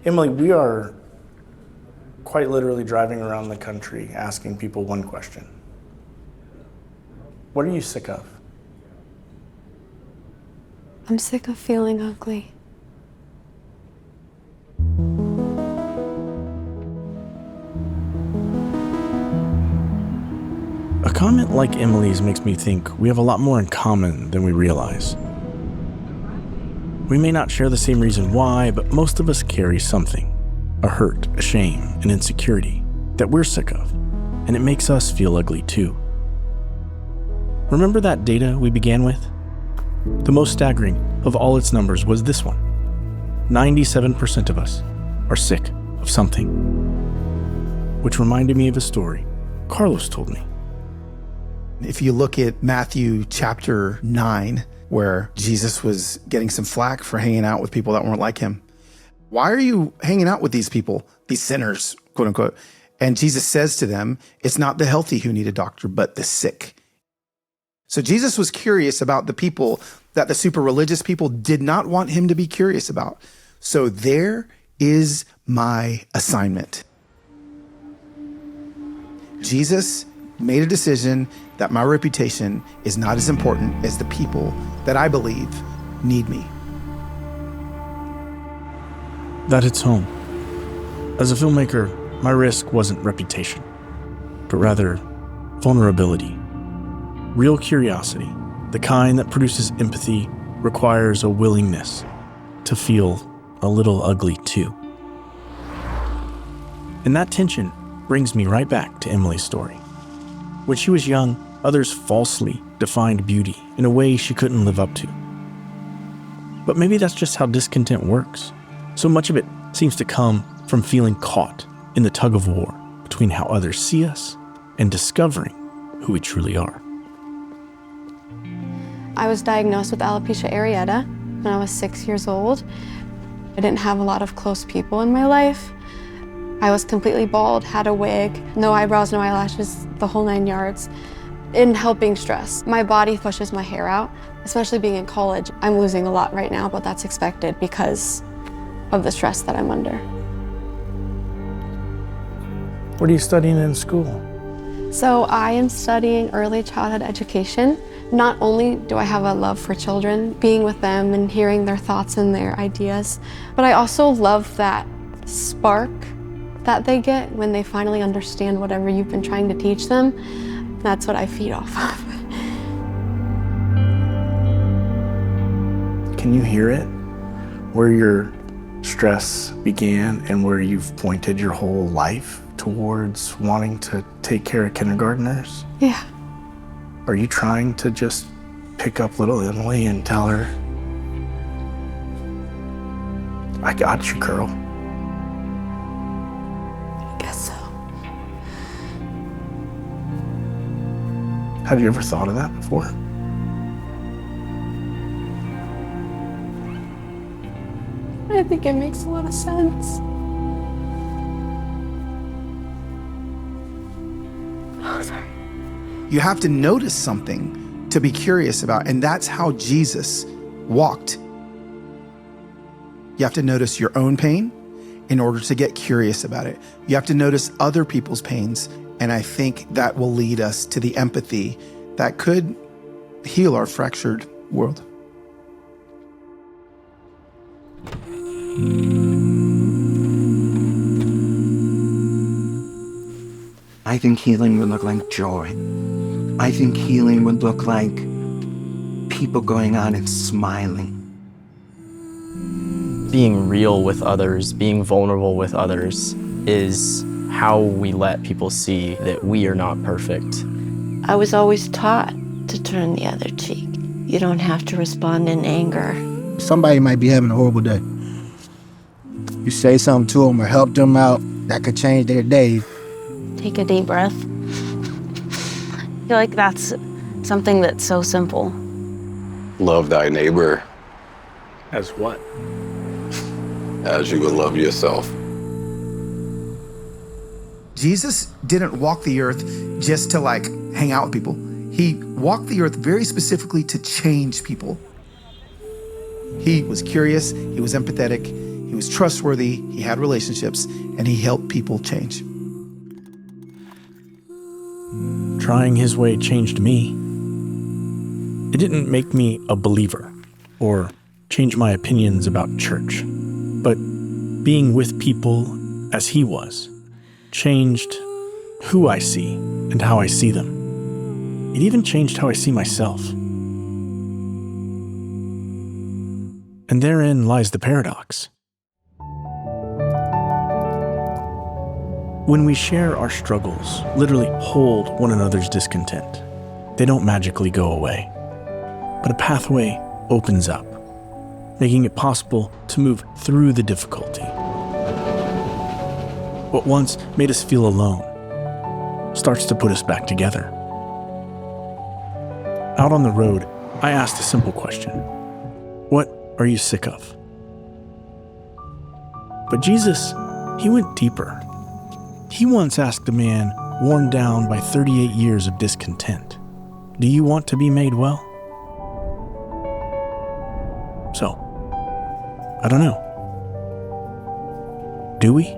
Emily, we are quite literally driving around the country asking people one question. What are you sick of? I'm sick of feeling ugly. A comment like Emily's makes me think we have a lot more in common than we realize. We may not share the same reason why, but most of us carry something. A hurt, a shame, an insecurity that we're sick of, and it makes us feel ugly too. Remember that data we began with? The most staggering of all its numbers was this one. 97% of us are sick of something. Which reminded me of a story Carlos told me. If you look at Matthew chapter 9, where Jesus was getting some flack for hanging out with people that weren't like him. Why are you hanging out with these people, these sinners, quote unquote? And Jesus says to them, it's not the healthy who need a doctor, but the sick. So Jesus was curious about the people that the super religious people did not want him to be curious about. So there is my assignment. Jesus made a decision that my reputation is not as important as the people that I believe need me. That hits home. As a filmmaker, my risk wasn't reputation, but rather vulnerability. Real curiosity, the kind that produces empathy, requires a willingness to feel a little ugly too. And that tension brings me right back to Emily's story. When she was young, others falsely defined beauty in a way she couldn't live up to. But maybe that's just how discontent works. So much of it seems to come from feeling caught in the tug of war between how others see us and discovering who we truly are. I was diagnosed with alopecia areata when I was 6 years old. I didn't have a lot of close people in my life. I was completely bald, had a wig, no eyebrows, no eyelashes, the whole 9 yards. In helping stress, my body pushes my hair out, especially being in college. I'm losing a lot right now, but that's expected because of the stress that I'm under. What are you studying in school? So I am studying early childhood education. Not only do I have a love for children, being with them and hearing their thoughts and their ideas, but I also love that spark that they get when they finally understand whatever you've been trying to teach them. That's what I feed off of. Can you hear it? Where your stress began and where you've pointed your whole life towards wanting to take care of kindergartners? Yeah. Are you trying to just pick up little Emily and tell her, I got you, girl? I guess so. Have you ever thought of that before? I think it makes a lot of sense. Oh, sorry. You have to notice something to be curious about, and that's how Jesus walked. You have to notice your own pain in order to get curious about it. You have to notice other people's pains, and I think that will lead us to the empathy that could heal our fractured world. I think healing would look like joy. I think healing would look like people going on and smiling. Being real with others, being vulnerable with others is how we let people see that we are not perfect. I was always taught to turn the other cheek. You don't have to respond in anger. Somebody might be having a horrible day. You say something to them or help them out, that could change their day. Take a deep breath. I feel like that's something that's so simple. Love thy neighbor As what? as you would love yourself. Jesus didn't walk the earth just to hang out with people. He walked the earth very specifically to change people. He was curious, he was empathetic, he He was trustworthy, he had relationships, and he helped people change. Trying his way changed me. It didn't make me a believer or change my opinions about church, but being with people as he was changed who I see and how I see them. It even changed how I see myself. And therein lies the paradox. When we share our struggles, literally hold one another's discontent, they don't magically go away. But a pathway opens up, making it possible to move through the difficulty. What once made us feel alone starts to put us back together. Out on the road, I asked a simple question. What are you sick of? But Jesus, he went deeper. He once asked a man worn down by 38 years of discontent, do you want to be made well? So, I don't know. Do we?